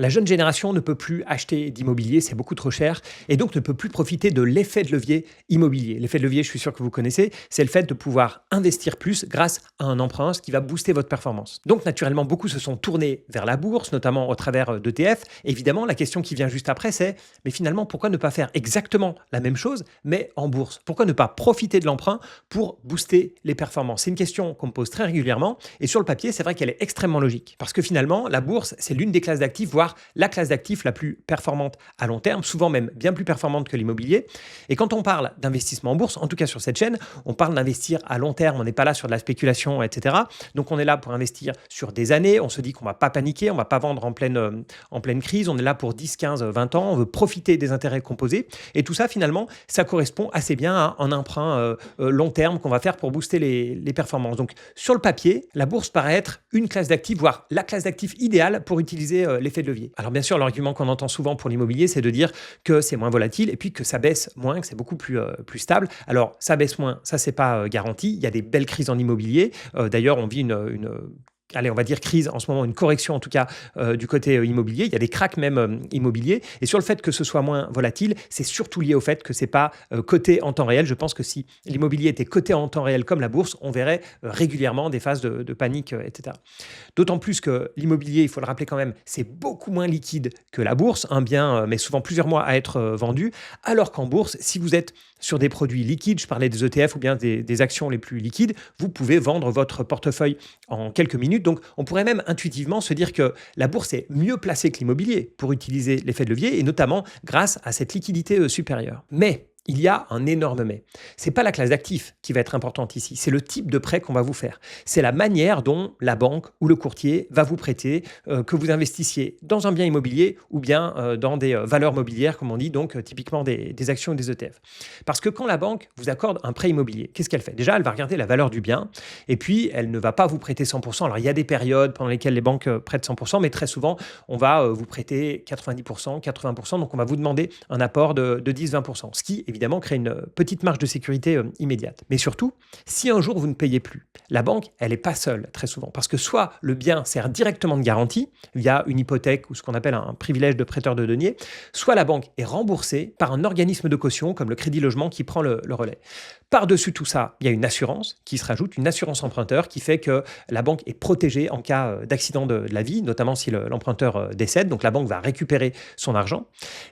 La jeune génération ne peut plus acheter d'immobilier, c'est beaucoup trop cher, et donc ne peut plus profiter de l'effet de levier immobilier. L'effet de levier, je suis sûr que vous connaissez, c'est le fait de pouvoir investir plus grâce à un emprunt, ce qui va booster votre performance. Donc naturellement, beaucoup se sont tournés vers la bourse, notamment au travers d'ETF. Évidemment, la question qui vient juste après, c'est mais finalement, pourquoi ne pas faire exactement la même chose, mais en bourse? Pourquoi ne pas profiter de l'emprunt pour booster les performances? C'est une question qu'on me pose très régulièrement, et sur le papier, c'est vrai qu'elle est extrêmement logique. Parce que finalement, la bourse, c'est l'une des classes d'actifs, voire la classe d'actifs la plus performante à long terme, souvent même bien plus performante que l'immobilier. Et quand on parle d'investissement en bourse, en tout cas sur cette chaîne, on parle d'investir à long terme, on n'est pas là sur de la spéculation, etc. Donc on est là pour investir sur des années, on se dit qu'on ne va pas paniquer, on ne va pas vendre en pleine crise, on est là pour 10, 15, 20 ans, on veut profiter des intérêts composés. Et tout ça, finalement, ça correspond assez bien à un emprunt long terme qu'on va faire pour booster les performances. Donc sur le papier, la bourse paraît être une classe d'actifs, voire la classe d'actifs idéale pour utiliser l'effet de levier. Alors bien sûr, l'argument qu'on entend souvent pour l'immobilier, c'est de dire que c'est moins volatile et puis que ça baisse moins, que c'est beaucoup plus stable. Alors ça baisse moins, ça c'est pas garanti. Il y a des belles crises en immobilier. D'ailleurs, on vit allez, on va dire crise en ce moment, une correction en tout cas du côté immobilier. Il y a des cracks même immobiliers. Et sur le fait que ce soit moins volatile, c'est surtout lié au fait que c'est pas coté en temps réel. Je pense que si l'immobilier était coté en temps réel comme la bourse, on verrait régulièrement des phases de panique, etc. D'autant plus que l'immobilier, il faut le rappeler quand même, c'est beaucoup moins liquide que la bourse. Un bien met souvent plusieurs mois à être vendu. Alors qu'en bourse, si vous êtes sur des produits liquides, je parlais des ETF ou bien des actions les plus liquides, vous pouvez vendre votre portefeuille en quelques minutes. Donc, on pourrait même intuitivement se dire que la bourse est mieux placée que l'immobilier pour utiliser l'effet de levier et notamment grâce à cette liquidité supérieure. Mais il y a un énorme mais. C'est pas la classe d'actifs qui va être importante ici, c'est le type de prêt qu'on va vous faire. C'est la manière dont la banque ou le courtier va vous prêter, que vous investissiez dans un bien immobilier ou bien dans des valeurs mobilières, comme on dit, donc typiquement des actions et des ETF. Parce que quand la banque vous accorde un prêt immobilier, qu'est-ce qu'elle fait? Déjà, elle va regarder la valeur du bien et puis elle ne va pas vous prêter 100%. Alors, il y a des périodes pendant lesquelles les banques prêtent 100%, mais très souvent, on va vous prêter 90%, 80%, donc on va vous demander un apport de 10-20%, ce qui, évidemment, crée une petite marge de sécurité immédiate. Mais surtout, si un jour vous ne payez plus, la banque, elle n'est pas seule très souvent. Parce que soit le bien sert directement de garantie via une hypothèque ou ce qu'on appelle un privilège de prêteur de deniers, soit la banque est remboursée par un organisme de caution comme le Crédit Logement qui prend le relais. Par-dessus tout ça, il y a une assurance qui se rajoute, une assurance emprunteur qui fait que la banque est protégée en cas d'accident de la vie, notamment si l'emprunteur décède. Donc la banque va récupérer son argent.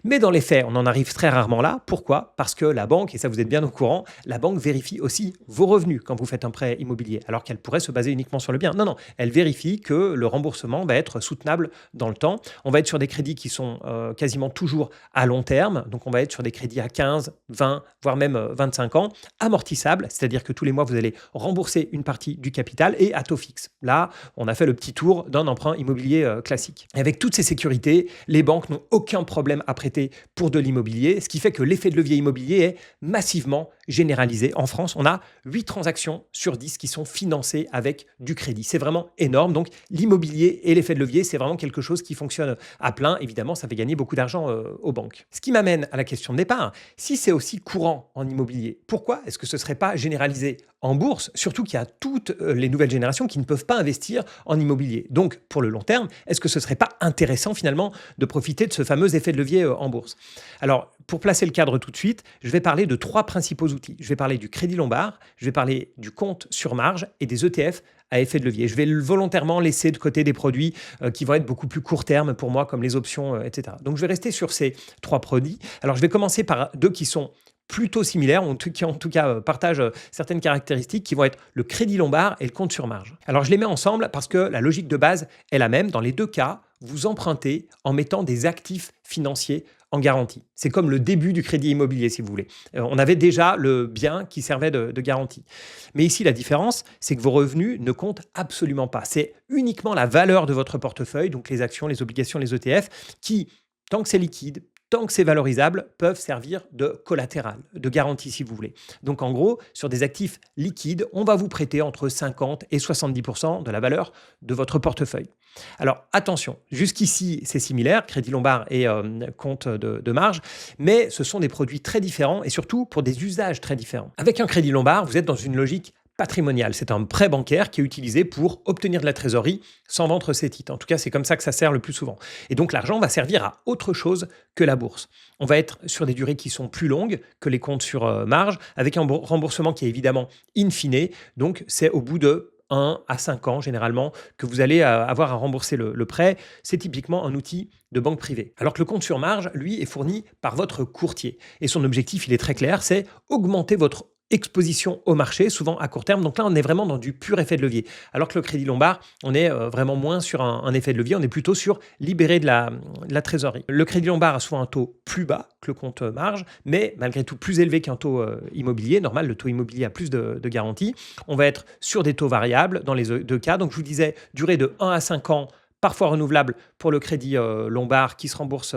Mais dans les faits, on en arrive très rarement là. Pourquoi? Parce que la banque, et ça vous êtes bien au courant, la banque vérifie aussi vos revenus quand vous faites un prêt immobilier, alors qu'elle pourrait se baser uniquement sur le bien. Non, non, elle vérifie que le remboursement va être soutenable dans le temps. On va être sur des crédits qui sont quasiment toujours à long terme. Donc on va être sur des crédits à 15, 20, voire même 25 ans, amortissables, c'est-à-dire que tous les mois, vous allez rembourser une partie du capital et à taux fixe. Là, on a fait le petit tour d'un emprunt immobilier classique. Et avec toutes ces sécurités, les banques n'ont aucun problème à prêter pour de l'immobilier, ce qui fait que l'effet de levier immobilier est massivement généralisé. En France, on a 8 transactions sur 10 qui sont financées avec du crédit. C'est vraiment énorme. Donc, l'immobilier et l'effet de levier, c'est vraiment quelque chose qui fonctionne à plein. Évidemment, ça fait gagner beaucoup d'argent aux banques. Ce qui m'amène à la question de départ. Si c'est aussi courant en immobilier, pourquoi est-ce que ce ne serait pas généralisé en bourse? Surtout qu'il y a toutes les nouvelles générations qui ne peuvent pas investir en immobilier. Donc, pour le long terme, est-ce que ce ne serait pas intéressant finalement de profiter de ce fameux effet de levier en bourse? Alors, pour placer le cadre tout de suite, je vais parler de 3 principaux outils. Je vais parler du crédit lombard, je vais parler du compte sur marge et des ETF à effet de levier. Je vais volontairement laisser de côté des produits qui vont être beaucoup plus court terme pour moi, comme les options, etc. Donc, je vais rester sur ces 3 produits. Alors, je vais commencer par 2 qui sont plutôt similaires, qui en tout cas partagent certaines caractéristiques qui vont être le crédit lombard et le compte sur marge. Alors, je les mets ensemble parce que la logique de base est la même. Dans les 2 cas, vous empruntez en mettant des actifs financiers en garantie. C'est comme le début du crédit immobilier, si vous voulez. On avait déjà le bien qui servait de garantie. Mais ici, la différence, c'est que vos revenus ne comptent absolument pas. C'est uniquement la valeur de votre portefeuille, donc les actions, les obligations, les ETF, qui, tant que c'est liquide, tant que c'est valorisable, peuvent servir de collatéral, de garantie si vous voulez. Donc en gros, sur des actifs liquides, on va vous prêter entre 50 et 70% de la valeur de votre portefeuille. Alors attention, jusqu'ici c'est similaire, crédit lombard et compte de marge, mais ce sont des produits très différents et surtout pour des usages très différents. Avec un crédit lombard, vous êtes dans une logique patrimonial. C'est un prêt bancaire qui est utilisé pour obtenir de la trésorerie sans vendre ses titres. En tout cas, c'est comme ça que ça sert le plus souvent. Et donc, l'argent va servir à autre chose que la bourse. On va être sur des durées qui sont plus longues que les comptes sur marge, avec un remboursement qui est évidemment in fine. Donc, c'est au bout de 1 à 5 ans généralement que vous allez avoir à rembourser le prêt. C'est typiquement un outil de banque privée. Alors que le compte sur marge, lui, est fourni par votre courtier. Et son objectif, il est très clair, c'est augmenter votre exposition au marché, souvent à court terme. Donc là, on est vraiment dans du pur effet de levier. Alors que le Crédit Lombard, on est vraiment moins sur un effet de levier, on est plutôt sur libérer de la trésorerie. Le Crédit Lombard a souvent un taux plus bas que le compte marge, mais malgré tout plus élevé qu'un taux immobilier. Normal, le taux immobilier a plus de garanties. On va être sur des taux variables dans les deux cas. Donc je vous disais, durée de 1 à 5 ans, parfois renouvelable pour le Crédit Lombard qui se rembourse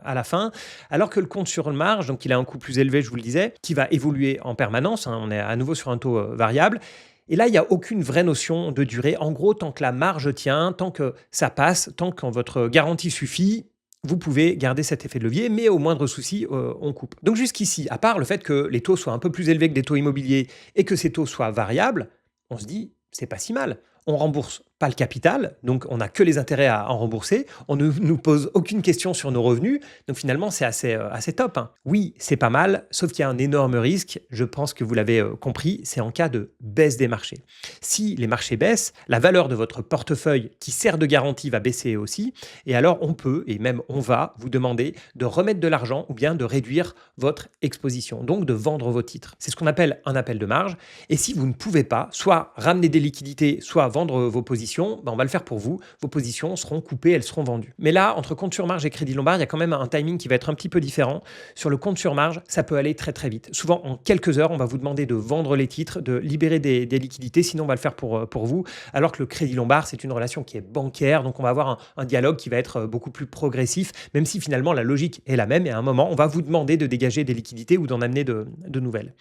à la fin, alors que le compte sur marge, donc il a un coût plus élevé, je vous le disais, qui va évoluer en permanence, on est à nouveau sur un taux variable, et là, il n'y a aucune vraie notion de durée. En gros, tant que la marge tient, tant que ça passe, tant que votre garantie suffit, vous pouvez garder cet effet de levier, mais au moindre souci, on coupe. Donc jusqu'ici, à part le fait que les taux soient un peu plus élevés que des taux immobiliers et que ces taux soient variables, on se dit, c'est pas si mal. On rembourse pas le capital, donc on n'a que les intérêts à en rembourser. On ne nous pose aucune question sur nos revenus, donc finalement c'est assez top. Oui, c'est pas mal, sauf qu'il y a un énorme risque, je pense que vous l'avez compris, c'est en cas de baisse des marchés. Si les marchés baissent, la valeur de votre portefeuille qui sert de garantie va baisser aussi, et alors on peut, et même on va, vous demander de remettre de l'argent ou bien de réduire votre exposition, donc de vendre vos titres. C'est ce qu'on appelle un appel de marge, et si vous ne pouvez pas, soit ramener des liquidités, soit vendre vos positions, on va le faire pour vous. Vos positions seront coupées, elles seront vendues. Mais là, entre compte sur marge et Crédit Lombard, il y a quand même un timing qui va être un petit peu différent. Sur le compte sur marge, ça peut aller très très vite. Souvent, en quelques heures, on va vous demander de vendre les titres, de libérer des liquidités, sinon on va le faire pour vous. Alors que le Crédit Lombard, c'est une relation qui est bancaire, donc on va avoir un dialogue qui va être beaucoup plus progressif, même si finalement la logique est la même. Et à un moment, on va vous demander de dégager des liquidités ou d'en amener de nouvelles.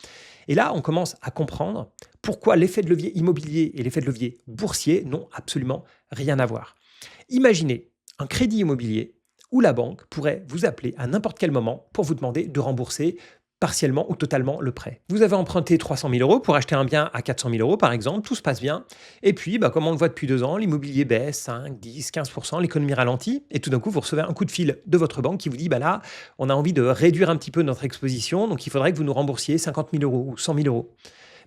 Et là, on commence à comprendre pourquoi l'effet de levier immobilier et l'effet de levier boursier n'ont absolument rien à voir. Imaginez un crédit immobilier où la banque pourrait vous appeler à n'importe quel moment pour vous demander de rembourser partiellement ou totalement le prêt. Vous avez emprunté 300 000 euros pour acheter un bien à 400 000 euros, par exemple, tout se passe bien. Et puis, comme on le voit depuis 2 ans, l'immobilier baisse 5, 10, 15%, l'économie ralentit. Et tout d'un coup, vous recevez un coup de fil de votre banque qui vous dit, là, on a envie de réduire un petit peu notre exposition, donc il faudrait que vous nous remboursiez 50 000 euros ou 100 000 euros.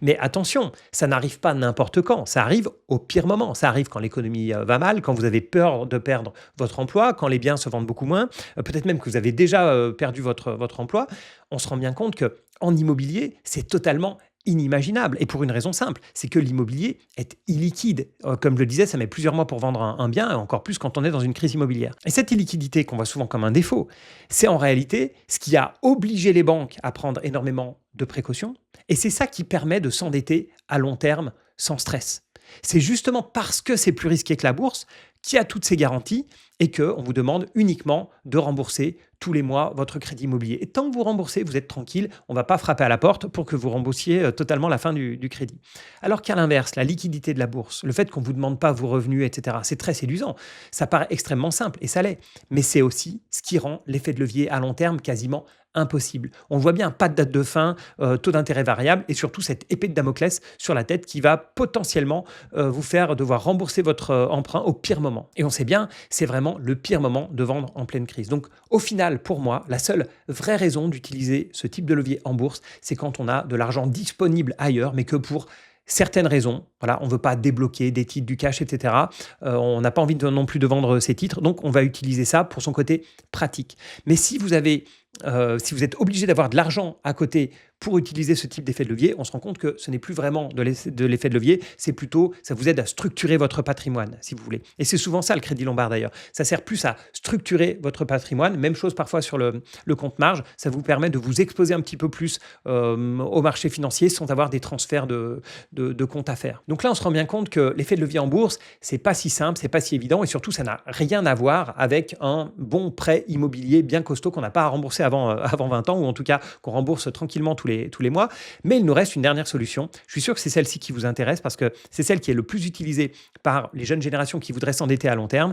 Mais attention, ça n'arrive pas n'importe quand, ça arrive au pire moment. Ça arrive quand l'économie va mal, quand vous avez peur de perdre votre emploi, quand les biens se vendent beaucoup moins, peut-être même que vous avez déjà perdu votre emploi. On se rend bien compte qu'en immobilier, c'est totalement inimaginable. Et pour une raison simple, c'est que l'immobilier est illiquide. Comme je le disais, ça met plusieurs mois pour vendre un bien, et encore plus quand on est dans une crise immobilière. Et cette illiquidité qu'on voit souvent comme un défaut, c'est en réalité ce qui a obligé les banques à prendre énormément de précautions. Et c'est ça qui permet de s'endetter à long terme sans stress. C'est justement parce que c'est plus risqué que la bourse qu'il y a toutes ces garanties et qu'on vous demande uniquement de rembourser tous les mois votre crédit immobilier. Et tant que vous remboursez, vous êtes tranquille, on ne va pas frapper à la porte pour que vous remboursiez totalement la fin du crédit. Alors qu'à l'inverse, la liquidité de la bourse, le fait qu'on ne vous demande pas vos revenus, etc., c'est très séduisant. Ça paraît extrêmement simple, et ça l'est. Mais c'est aussi ce qui rend l'effet de levier à long terme quasiment impossible. On voit bien, pas de date de fin, taux d'intérêt variable et surtout cette épée de Damoclès sur la tête qui va potentiellement vous faire devoir rembourser votre emprunt au pire moment. Et on sait bien, c'est vraiment le pire moment de vendre en pleine crise. Donc au final, pour moi, la seule vraie raison d'utiliser ce type de levier en bourse, c'est quand on a de l'argent disponible ailleurs, mais que pour certaines raisons, voilà, on ne veut pas débloquer des titres, du cash, etc. On n'a pas envie non plus de vendre ces titres, donc on va utiliser ça pour son côté pratique. Mais si vous êtes obligé d'avoir de l'argent à côté pour utiliser ce type d'effet de levier, on se rend compte que ce n'est plus vraiment de l'effet de levier, c'est plutôt, ça vous aide à structurer votre patrimoine, si vous voulez. Et c'est souvent ça le Crédit Lombard d'ailleurs. Ça sert plus à structurer votre patrimoine. Même chose parfois sur le compte marge, ça vous permet de vous exposer un petit peu plus au marché financier sans avoir des transferts de comptes à faire. Donc là, on se rend bien compte que l'effet de levier en bourse, c'est pas si simple, c'est pas si évident et surtout, ça n'a rien à voir avec un bon prêt immobilier bien costaud qu'on n'a pas à rembourser avant 20 ans ou en tout cas qu'on rembourse tranquillement tous les mois. Mais il nous reste une dernière solution. Je suis sûr que c'est celle-ci qui vous intéresse parce que c'est celle qui est le plus utilisée par les jeunes générations qui voudraient s'endetter à long terme.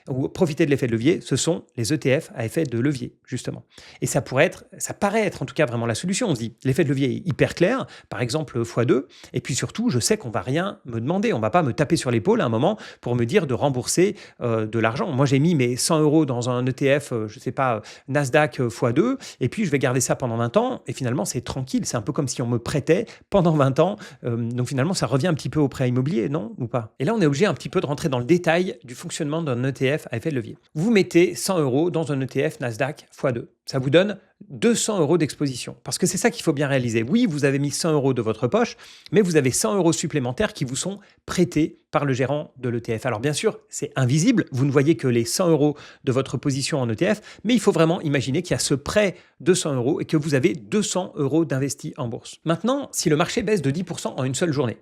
ou profiter de l'effet de levier, ce sont les ETF à effet de levier, justement. Et ça paraît être en tout cas vraiment la solution. On se dit, l'effet de levier est hyper clair, par exemple x2, et puis surtout, je sais qu'on va rien me demander, on va pas me taper sur l'épaule à un moment pour me dire de rembourser de l'argent. Moi, j'ai mis mes 100 euros dans un ETF, je sais pas, Nasdaq x2, et puis je vais garder ça pendant 20 ans, et finalement, c'est tranquille, c'est un peu comme si on me prêtait pendant 20 ans, donc finalement, ça revient un petit peu au prêt immobilier, non? Ou pas? Et là, on est obligé un petit peu de rentrer dans le détail du fonctionnement d'un ETF à effet de levier. Vous mettez 100 euros dans un ETF Nasdaq x2. Ça vous donne 200 euros d'exposition. Parce que c'est ça qu'il faut bien réaliser. Oui, vous avez mis 100 euros de votre poche, mais vous avez 100 euros supplémentaires qui vous sont prêtés par le gérant de l'ETF. Alors bien sûr, c'est invisible. Vous ne voyez que les 100 euros de votre position en ETF, mais il faut vraiment imaginer qu'il y a ce prêt de 100 euros et que vous avez 200 euros d'investis en bourse. Maintenant, si le marché baisse de 10% en une seule journée,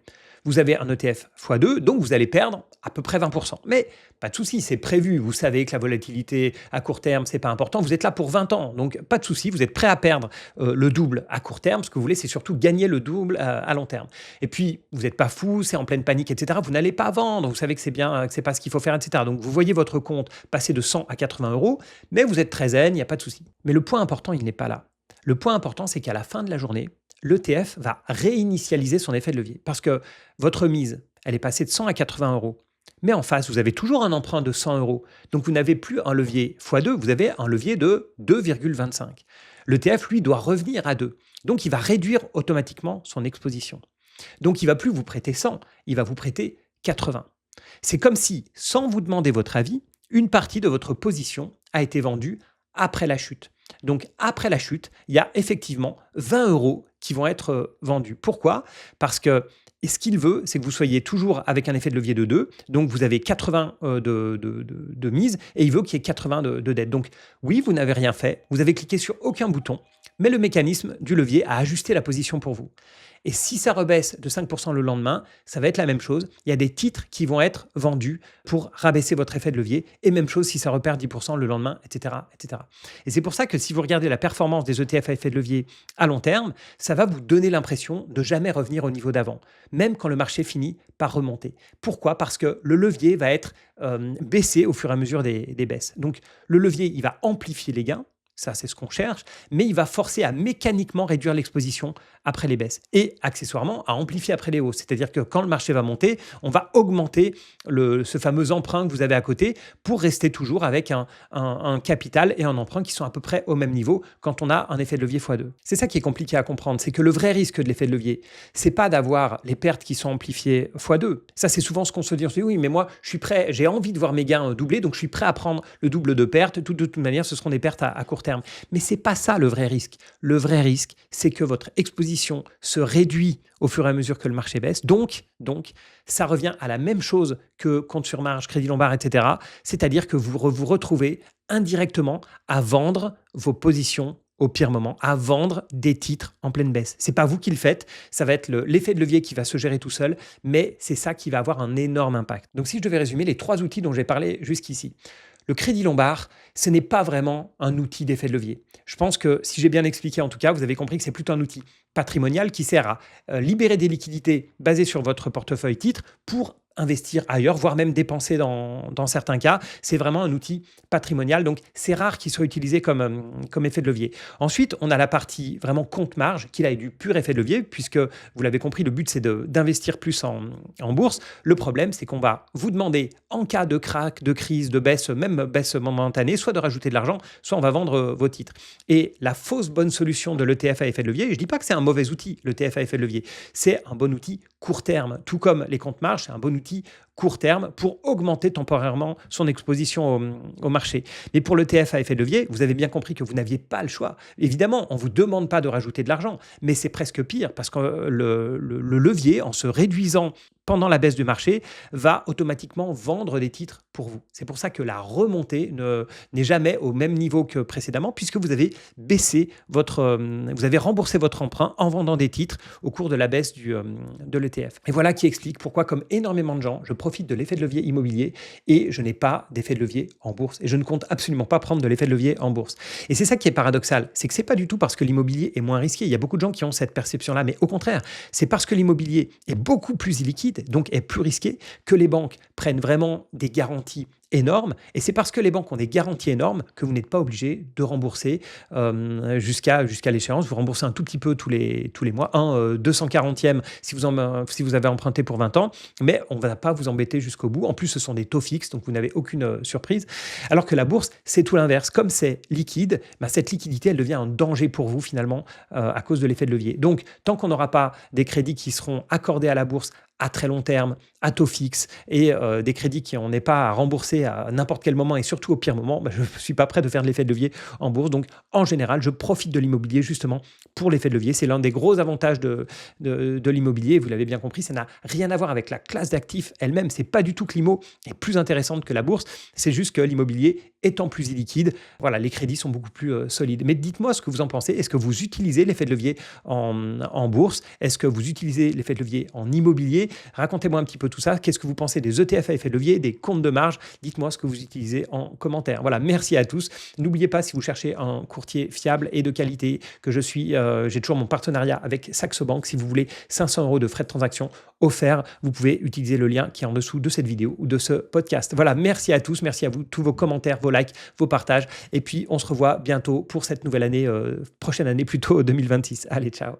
vous avez un ETF x2, donc vous allez perdre à peu près 20%. Mais pas de souci, c'est prévu. Vous savez que la volatilité à court terme, c'est pas important. Vous êtes là pour 20 ans, donc pas de souci. Vous êtes prêt à perdre le double à court terme. Ce que vous voulez, c'est surtout gagner le double à long terme. Et puis, vous n'êtes pas fou, c'est en pleine panique, etc. Vous n'allez pas vendre. Vous savez que c'est bien, que c'est pas ce qu'il faut faire, etc. Donc, vous voyez votre compte passer de 100 à 80 euros, mais vous êtes très zen, il n'y a pas de souci. Mais le point important, il n'est pas là. Le point important, c'est qu'à la fin de la journée, l'ETF va réinitialiser son effet de levier parce que votre mise, elle est passée de 100 à 80 euros. Mais en face, vous avez toujours un emprunt de 100 euros. Donc, vous n'avez plus un levier x2, vous avez un levier de 2,25. L'ETF, lui, doit revenir à 2. Donc, il va réduire automatiquement son exposition. Donc, il ne va plus vous prêter 100, il va vous prêter 80. C'est comme si, sans vous demander votre avis, une partie de votre position a été vendue après la chute. Donc, après la chute, il y a effectivement 20 euros qui vont être vendus. Pourquoi? Parce que ce qu'il veut, c'est que vous soyez toujours avec un effet de levier de 2. Donc, vous avez 80 de mise et il veut qu'il y ait 80 de dette. Donc, oui, vous n'avez rien fait. Vous avez cliqué sur aucun bouton, mais le mécanisme du levier a ajusté la position pour vous. Et si ça rebaisse de 5% le lendemain, ça va être la même chose. Il y a des titres qui vont être vendus pour rabaisser votre effet de levier. Et même chose si ça repère 10% le lendemain, etc., etc. Et c'est pour ça que si vous regardez la performance des ETF à effet de levier à long terme, ça va vous donner l'impression de jamais revenir au niveau d'avant, même quand le marché finit par remonter. Pourquoi? Parce que le levier va être baissé au fur et à mesure des baisses. Donc le levier, il va amplifier les gains. Ça, c'est ce qu'on cherche, mais il va forcer à mécaniquement réduire l'exposition après les baisses et accessoirement à amplifier après les hausses. C'est-à-dire que quand le marché va monter, on va augmenter ce fameux emprunt que vous avez à côté pour rester toujours avec un capital et un emprunt qui sont à peu près au même niveau quand on a un effet de levier x2. C'est ça qui est compliqué à comprendre, c'est que le vrai risque de l'effet de levier, c'est pas d'avoir les pertes qui sont amplifiées x2. Ça, c'est souvent ce qu'on se dit. On se dit oui, mais moi, je suis prêt, j'ai envie de voir mes gains doubler, donc je suis prêt à prendre le double de pertes. De toute manière, ce seront des pertes à court terme. Mais c'est pas ça le vrai risque. Le vrai risque, c'est que votre exposition se réduit au fur et à mesure que le marché baisse. Donc, ça revient à la même chose que compte sur marge, crédit lombard, etc. C'est-à-dire que vous vous retrouvez indirectement à vendre vos positions au pire moment, à vendre des titres en pleine baisse. C'est pas vous qui le faites, ça va être l'effet de levier qui va se gérer tout seul, mais c'est ça qui va avoir un énorme impact. Donc si je devais résumer les 3 outils dont j'ai parlé jusqu'ici, le crédit lombard, ce n'est pas vraiment un outil d'effet de levier. Je pense que si j'ai bien expliqué en tout cas, vous avez compris que c'est plutôt un outil patrimonial qui sert à libérer des liquidités basées sur votre portefeuille titre pour investir ailleurs, voire même dépenser dans certains cas. C'est vraiment un outil patrimonial, donc c'est rare qu'il soit utilisé comme effet de levier. Ensuite, on a la partie vraiment compte marge, qui là est du pur effet de levier, puisque vous l'avez compris, le but c'est d'investir plus en bourse. Le problème, c'est qu'on va vous demander, en cas de crack, de crise, de baisse, même baisse momentanée, soit de rajouter de l'argent, soit on va vendre vos titres. Et la fausse bonne solution de l'ETF à effet de levier, je ne dis pas que c'est un mauvais outil, l'ETF à effet de levier, c'est un bon outil court terme, tout comme les comptes marge, c'est un bon outil court terme pour augmenter temporairement son exposition au marché. Mais pour l'ETF à effet de levier, vous avez bien compris que vous n'aviez pas le choix. Évidemment, on ne vous demande pas de rajouter de l'argent, mais c'est presque pire parce que le levier, en se réduisant pendant la baisse du marché, va automatiquement vendre des titres pour vous. C'est pour ça que la remontée n'est jamais au même niveau que précédemment, puisque vous avez vous avez remboursé votre emprunt en vendant des titres au cours de la baisse de l'ETF. Et voilà qui explique pourquoi, comme énormément de gens, je profite de l'effet de levier immobilier et je n'ai pas d'effet de levier en bourse. Et je ne compte absolument pas prendre de l'effet de levier en bourse. Et c'est ça qui est paradoxal, c'est que c'est pas du tout parce que l'immobilier est moins risqué. Il y a beaucoup de gens qui ont cette perception-là, mais au contraire, c'est parce que l'immobilier est beaucoup plus illiquide, donc est plus risqué, que les banques prennent vraiment des garanties énormes et c'est parce que les banques ont des garanties énormes que vous n'êtes pas obligé de rembourser jusqu'à l'échéance. Vous remboursez un tout petit peu tous les mois, un 240e si vous avez emprunté pour 20 ans, mais on ne va pas vous embêter jusqu'au bout. En plus, ce sont des taux fixes, donc vous n'avez aucune surprise. Alors que la bourse, c'est tout l'inverse. Comme c'est liquide, bah, cette liquidité, elle devient un danger pour vous finalement à cause de l'effet de levier. Donc, tant qu'on n'aura pas des crédits qui seront accordés à la bourse à très long terme, à taux fixe et des crédits qui n'en est pas à rembourser à n'importe quel moment et surtout au pire moment, bah, je ne suis pas prêt de faire de l'effet de levier en bourse. Donc, en général, je profite de l'immobilier justement pour l'effet de levier. C'est l'un des gros avantages de l'immobilier. Vous l'avez bien compris, ça n'a rien à voir avec la classe d'actifs elle-même. C'est pas du tout que l'IMO est plus intéressante que la bourse. C'est juste que l'immobilier étant plus illiquide, voilà, les crédits sont beaucoup plus solides. Mais dites-moi ce que vous en pensez. Est-ce que vous utilisez l'effet de levier en bourse? Est-ce que vous utilisez l'effet de levier en immobilier? Racontez-moi un petit peu tout ça. Qu'est-ce que vous pensez des ETF à effet de levier, des comptes de marge? Dites-moi ce que vous utilisez en commentaire. Voilà, merci à tous. N'oubliez pas, si vous cherchez un courtier fiable et de qualité, que je suis, j'ai toujours mon partenariat avec Saxo Bank. Si vous voulez 500 € de frais de transaction offerts, vous pouvez utiliser le lien qui est en dessous de cette vidéo ou de ce podcast. Voilà, merci à tous. Merci à vous, tous vos commentaires, vos likes, vos partages. Et puis, on se revoit bientôt pour cette nouvelle année, prochaine année plutôt 2026. Allez, ciao.